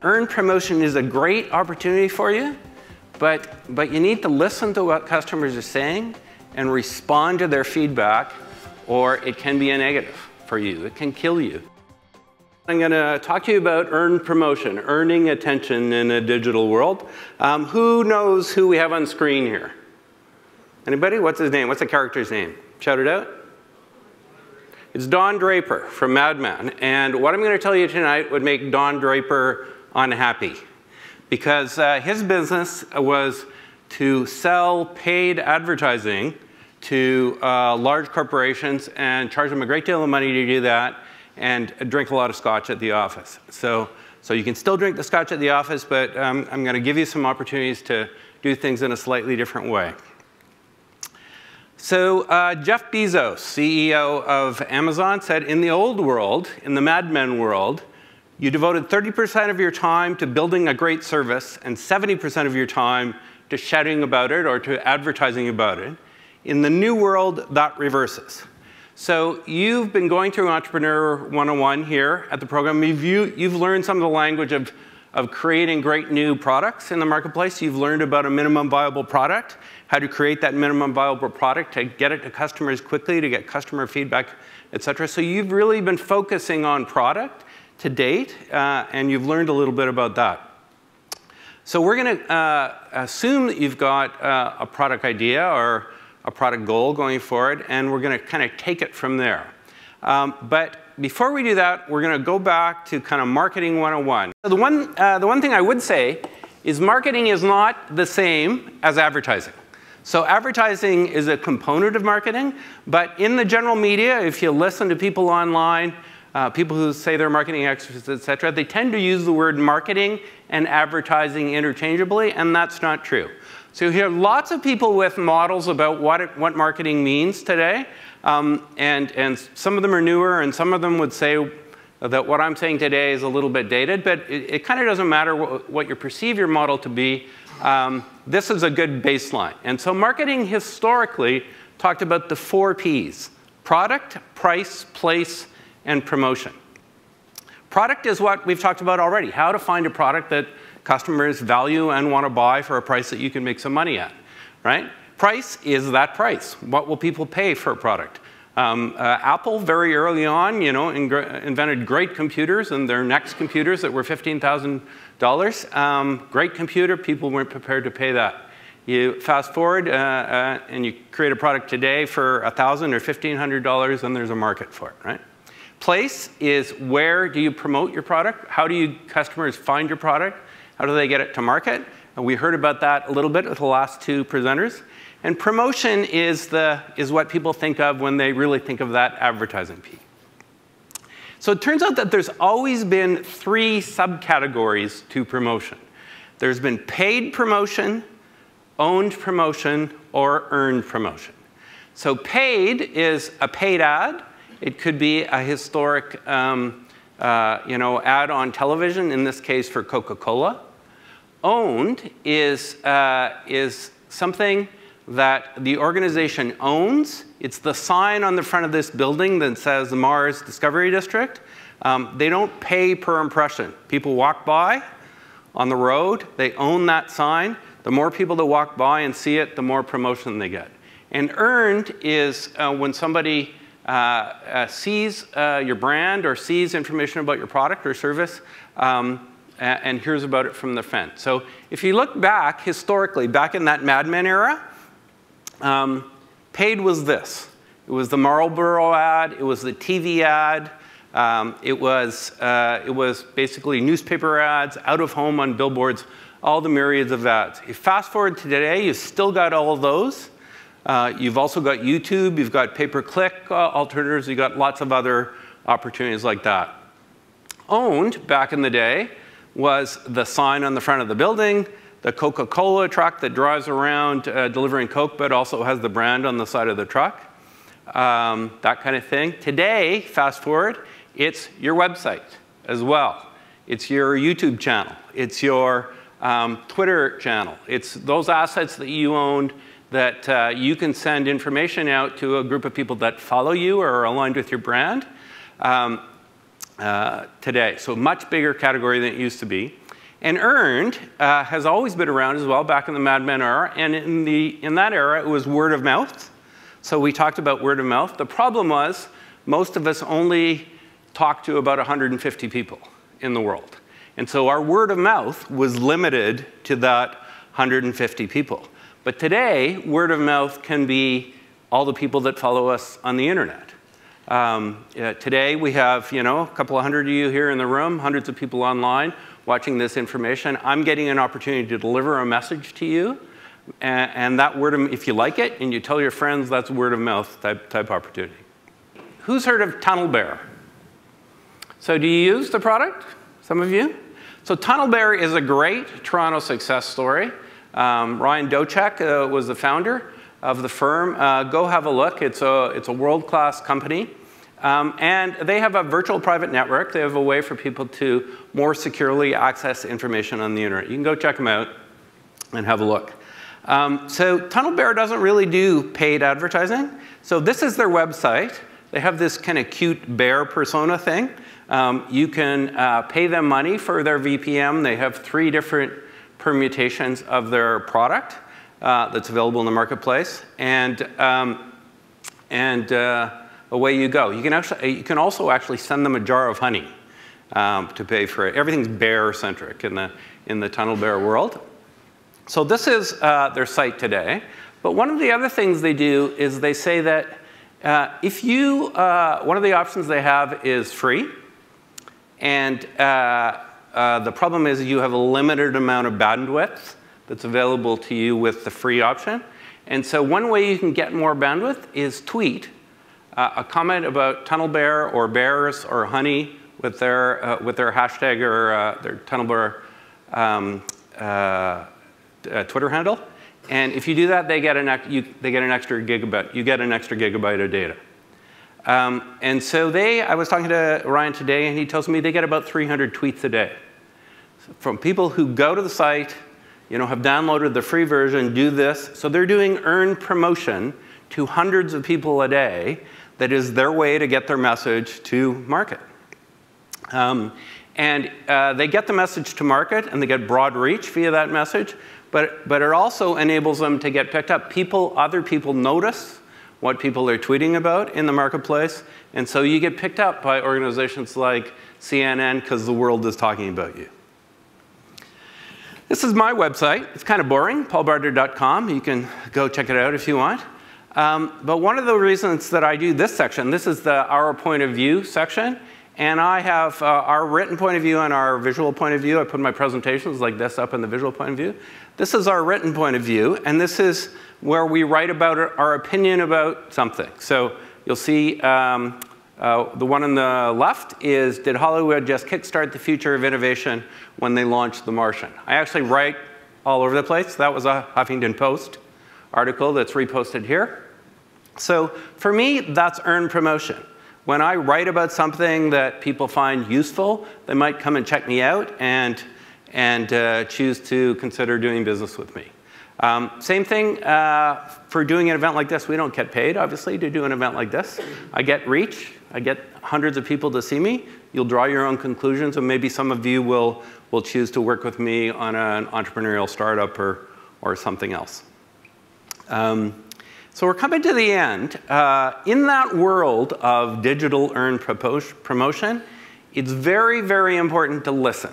Earned promotion is a great opportunity for you, but you need to listen to what customers are saying and respond to their feedback, or it can be a negative for you. It can kill you. I'm going to talk to you about earned promotion, earning attention in a digital world. Who knows who we have on screen here? Anybody? What's his name? What's the character's name? Shout it out. It's Don Draper from Mad Men. And what I'm going to tell you tonight would make Don Draper unhappy, because his business was to sell paid advertising to large corporations and charge them a great deal of money to do that and drink a lot of scotch at the office. So you can still drink the scotch at the office, but I'm going to give you some opportunities to do things in a slightly different way. So Jeff Bezos, CEO of Amazon, said in the old world, in the Mad Men world, you devoted 30% of your time to building a great service and 70% of your time to shouting about it or to advertising about it. In the new world, that reverses. So you've been going through Entrepreneur 101 here at the program. You've learned some of the language of creating great new products in the marketplace. You've learned about a minimum viable product, how to create that minimum viable product, to get it to customers quickly, to get customer feedback, et cetera. So you've really been focusing on product to date, and you've learned a little bit about that. So we're going to assume that you've got a product idea or a product goal going forward, and we're going to kind of take it from there. But before we do that, we're going to go back to kind of marketing 101. So the one thing I would say is marketing is not the same as advertising. So advertising is a component of marketing, but in the general media, if you listen to people online, people who say they're marketing experts, et cetera, they tend to use the word marketing and advertising interchangeably, and that's not true. So you hear lots of people with models about what marketing means today, and some of them are newer, and some of them would say that what I'm saying today is a little bit dated, but it kind of doesn't matter what you perceive your model to be. This is a good baseline. And so marketing historically talked about the 4 Ps: product, price, place, and promotion. Product is what we've talked about already, how to find a product that customers value and want to buy for a price that you can make some money at, right? Price is that price. What will people pay for a product? Apple, very early on, invented great computers, and their next computers that were $15,000. Great computer, people weren't prepared to pay that. You fast forward, and you create a product today for $1,000 or $1,500, and there's a market for it, right? Place is where do you promote your product? How do customers find your product? How do they get it to market? And we heard about that a little bit with the last 2 presenters. And promotion is what people think of when they really think of that advertising P. So it turns out that there's always been 3 subcategories to promotion. There's been paid promotion, owned promotion, or earned promotion. So paid is a paid ad. It could be a historic ad on television, in this case for Coca-Cola. Owned is something that the organization owns. It's the sign on the front of this building that says the Mars Discovery District. They don't pay per impression. People walk by on the road. They own that sign. The more people that walk by and see it, the more promotion they get. And earned is when somebody sees your brand or sees information about your product or service and hears about it from the fence. So if you look back historically, back in that Mad Men era, paid was this. It was the Marlboro ad. It was the TV ad. It was basically newspaper ads, out of home on billboards, all the myriads of ads. You fast forward to today, you've still got all of those. You've also got YouTube, you've got pay-per-click alternatives, you've got lots of other opportunities like that. Owned, back in the day, was the sign on the front of the building, the Coca-Cola truck that drives around delivering Coke, but also has the brand on the side of the truck, that kind of thing. Today, fast forward, it's your website as well. It's your YouTube channel. It's your Twitter channel. It's those assets that you owned that you can send information out to a group of people that follow you or are aligned with your brand today. So a much bigger category than it used to be. And earned has always been around as well, back in the Mad Men era. And in that era, it was word of mouth. So we talked about word of mouth. The problem was most of us only talked to about 150 people in the world. And so our word of mouth was limited to that 150 people. But today, word of mouth can be all the people that follow us on the internet. Today, we have a couple of hundred of you here in the room, hundreds of people online watching this information. I'm getting an opportunity to deliver a message to you. And that word of, if you like it and you tell your friends, that's word of mouth type opportunity. Who's heard of TunnelBear? So do you use the product? Some of you? So TunnelBear is a great Toronto success story. Ryan Docek was the founder of the firm. Go have a look. It's a world-class company. And they have a virtual private network. They have a way for people to more securely access information on the internet. You can go check them out and have a look. So TunnelBear doesn't really do paid advertising. So this is their website. They have this kind of cute bear persona thing. You can pay them money for their VPN. They have 3 different permutations of their product that's available in the marketplace. And away you go. You can also actually send them a jar of honey to pay for it. Everything's bear-centric in the TunnelBear world. So this is their site today. But one of the other things they do is they say that one of the options they have is free. And the problem is you have a limited amount of bandwidth that's available to you with the free option. And so one way you can get more bandwidth is tweet a comment about TunnelBear or bears or honey with their hashtag or their TunnelBear Twitter handle. And if you do that, they get an extra gigabyte. You get an extra gigabyte of data. And so I was talking to Ryan today, and he tells me they get about 300 tweets a day from people who go to the site, have downloaded the free version, do this. So they're doing earned promotion to hundreds of people a day. That is their way to get their message to market. And they get the message to market, and they get broad reach via that message. But it also enables them to get picked up. Other people notice what people are tweeting about in the marketplace. And so you get picked up by organizations like CNN because the world is talking about you. This is my website. It's kind of boring, paulbarter.com. You can go check it out if you want. But one of the reasons that I do this section, this is our point of view section. And I have our written point of view and our visual point of view. I put my presentations like this up in the visual point of view. This is our written point of view. And this is where we write about our opinion about something. So you'll see the one on the left is, did Hollywood just kickstart the future of innovation when they launched The Martian? I actually write all over the place. That was a Huffington Post article that's reposted here. So for me, that's earned promotion. When I write about something that people find useful, they might come and check me out and choose to consider doing business with me. Same thing for doing an event like this. We don't get paid, obviously, to do an event like this. I get reach. I get hundreds of people to see me. You'll draw your own conclusions, and maybe some of you will choose to work with me on an entrepreneurial startup or something else. So we're coming to the end. In that world of digital earned promotion, it's very, very important to listen.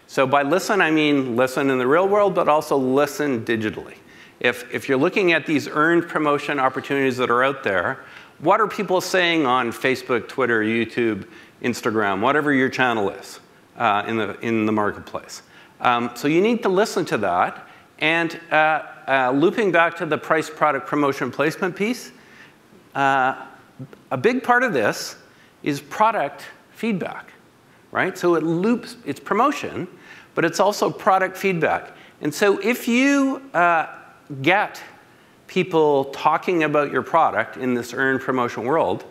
So by listen, I mean listen in the real world, but also listen digitally. If you're looking at these earned promotion opportunities that are out there, what are people saying on Facebook, Twitter, YouTube, Instagram, whatever your channel is in the marketplace? So you need to listen to that. And looping back to the price, product, promotion, placement piece, a big part of this is product feedback, right? So it loops, it's promotion, but it's also product feedback. And so if you get people talking about your product in this earned promotion world,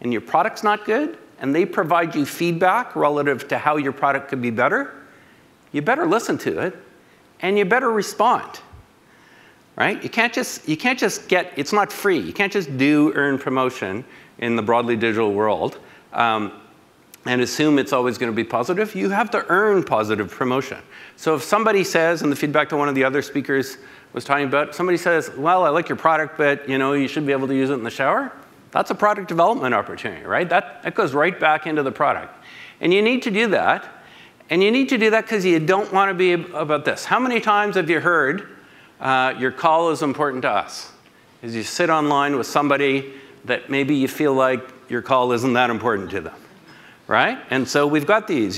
and your product's not good, and they provide you feedback relative to how your product could be better, you better listen to it, and you better respond, right? You can't just get, it's not free. You can't just do earned promotion in the broadly digital world. And and assume it's always going to be positive. You have to earn positive promotion. So if somebody says, and the feedback to one of the other speakers was talking about, somebody says, well, I like your product, but you should be able to use it in the shower. That's a product development opportunity, right? That goes right back into the product. And you need to do that. And you need to do that because you don't want to be about this. How many times have you heard, your call is important to us? As you sit online with somebody that maybe you feel like your call isn't that important to them, right? And so we've got these.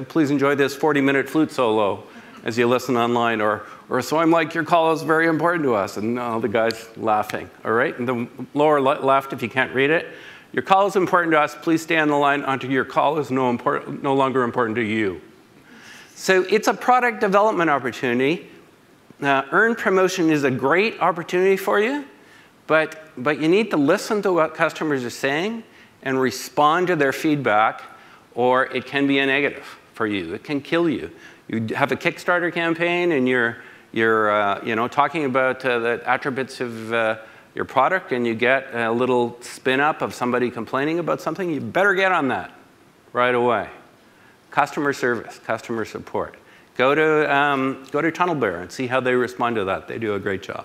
Please enjoy this 40-minute flute solo as you listen online. Or so I'm like, your call is very important to us. And all the guys laughing, all right? And the lower left, if you can't read it, your call is important to us. Please stay on the line until your call is no longer important to you. So it's a product development opportunity. Earned promotion is a great opportunity for you, but you need to listen to what customers are saying and respond to their feedback, or it can be a negative for you. It can kill you. You have a Kickstarter campaign and you're talking about the attributes of your product, and you get a little spin up of somebody complaining about something. You better get on that right away. Customer service, customer support. Go to Tunnelbear and see how they respond to that. They do a great job.